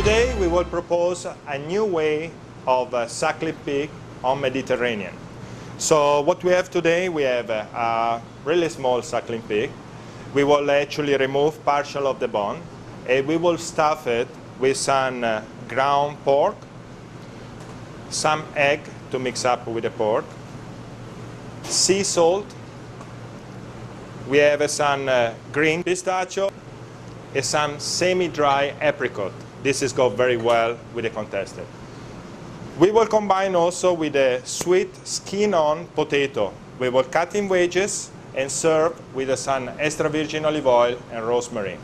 Today we will propose a new way of suckling pig on Mediterranean. So what we have today, we have a really small suckling pig. We will actually remove partial of the bone, and we will stuff it with some ground pork, some egg to mix up with the pork, sea salt, we have some green pistachio, and some semi-dry apricot. This is go very well with the contested. We will combine also with a sweet skin-on potato. We will cut in wedges and serve with some extra virgin olive oil and rosemary.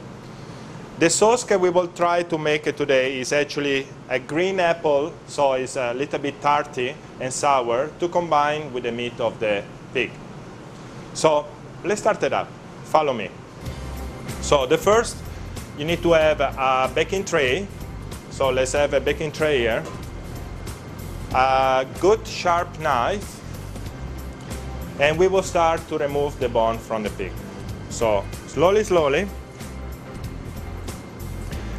The sauce that we will try to make today is actually a green apple, so it's a little bit tarty and sour to combine with the meat of the pig. So let's start it up. Follow me. So the first, you need to have a baking tray. So let's have a baking tray here. A good sharp knife. And we will start to remove the bone from the pig. So slowly, slowly.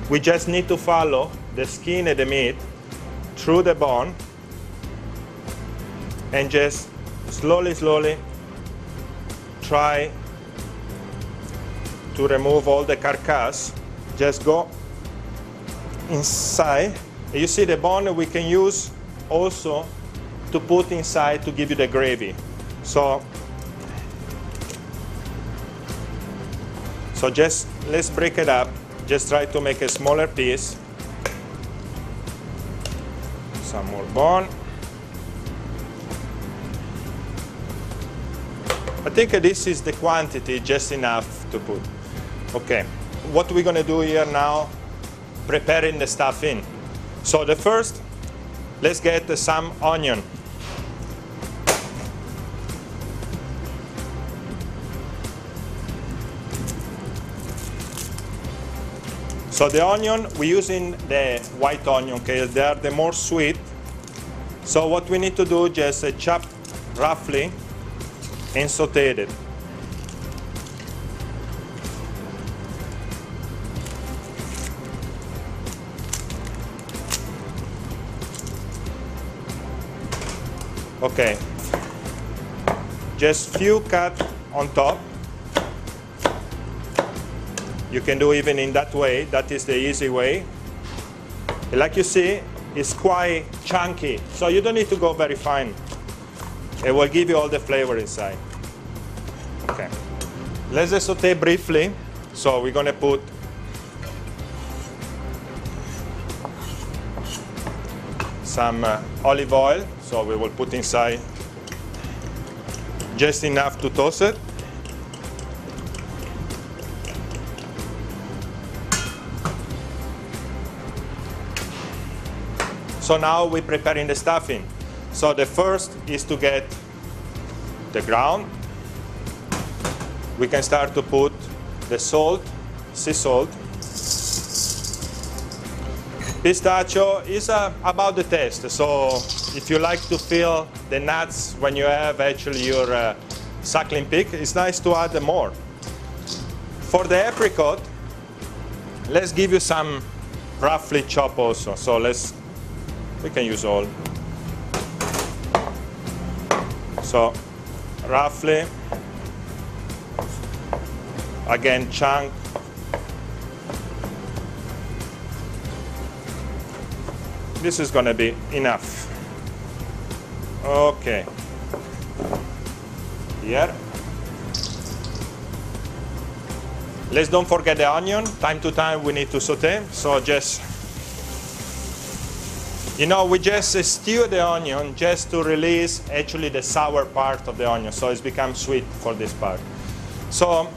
We just need to follow the skin and the meat through the bone. And just slowly, slowly try to remove all the carcass. Just go inside. You see the bone we can use also to put inside to give you the gravy. So just let's break it up. Just try to make a smaller piece. Some more bone. I think this is the quantity, just enough to put. Okay, what we're gonna do here now, preparing the stuffing. So the first, let's get some onion. So the onion, we're using the white onion, okay? They are the more sweet. So what we need to do, just chop roughly and saute it. Okay, just few cut on top. You can do even in that way. That is the easy way. Like you see, it's quite chunky, so you don't need to go very fine. It will give you all the flavor inside. Okay, let's just saute briefly. So we're gonna put some olive oil. So we will put inside just enough to toast it. So now we're preparing the stuffing. So the first is to get the ground. We can start to put the salt, sea salt. Pistachio is about the taste. So if you like to feel the nuts when you have actually your suckling pig, it's nice to add more. For the apricot, let's give you some roughly chop also. So we can use all. So roughly, again, chunk. This is gonna be enough. Okay. Here. Let's don't forget the onion. Time to time we need to saute. So just, we just stew the onion just to release actually the sour part of the onion. So it's become sweet for this part. So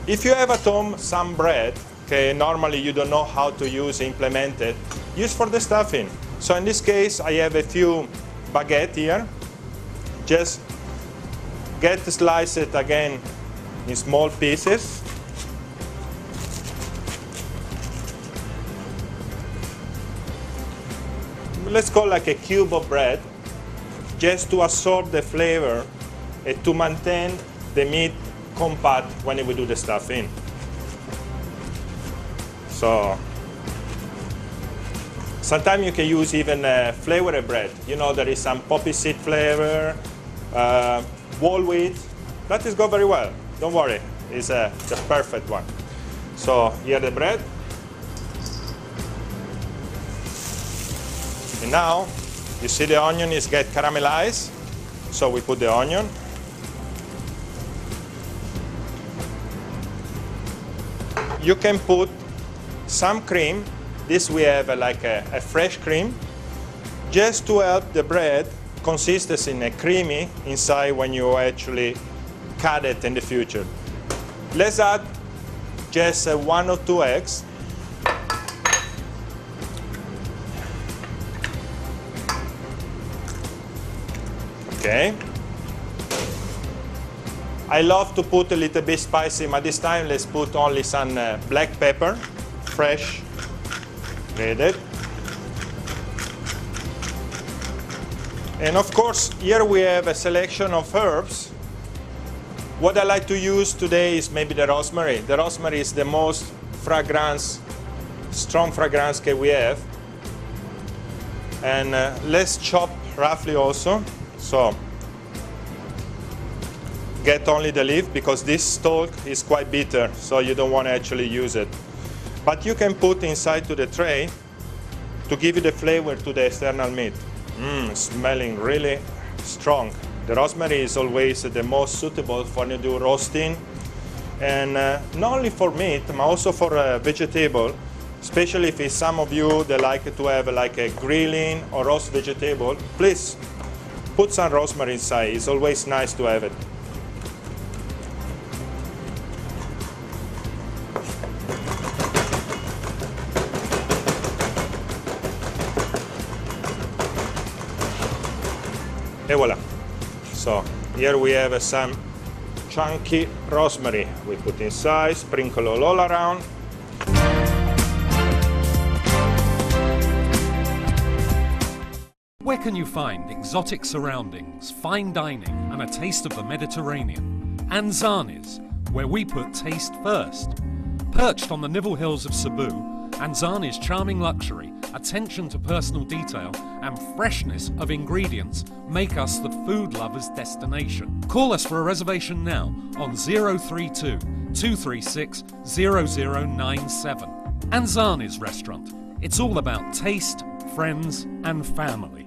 if you have at home some bread, okay, normally you don't know how to implement it, use for the stuffing. So in this case, I have a few baguette here. Just slice it again in small pieces. Let's call like a cube of bread, just to absorb the flavor and to maintain the meat compact when we do the stuffing. So Sometimes you can use even flavored bread. You know, there is some poppy seed flavor, whole wheat. That is go very well. Don't worry, it's the perfect one. So here the bread. And now you see the onion is get caramelized. So we put the onion. You can put some cream. This we have like a fresh cream, just to help the bread consistency in a creamy inside when you actually cut it in the future. Let's add just 1 or 2 eggs. Okay. I love to put a little bit spicy, but this time let's put only some black pepper, fresh, grated. And of course, here we have a selection of herbs. What I like to use today is maybe the rosemary. The rosemary is the most fragrance, strong fragrance that we have. And let's chop roughly also. So get only the leaf, because this stalk is quite bitter, so you don't want to actually use it. But you can put inside to the tray to give you the flavor to the external meat. Smelling really strong. The rosemary is always the most suitable for you to do roasting, and not only for meat, but also for vegetable. Especially if it's some of you that like to have like a grilling or roast vegetable, please put some rosemary inside. It's always nice to have it. And voila. So here we have some chunky rosemary. We put inside, sprinkle all around. Where can you find exotic surroundings, fine dining, and a taste of the Mediterranean? Anzani's, where we put taste first. Perched on the Nivell Hills of Cebu, Anzani's charming luxury, attention to personal detail, and freshness of ingredients make us the food lover's destination. Call us for a reservation now on 032 236 0097. Anzani's Restaurant. It's all about taste, friends, and family.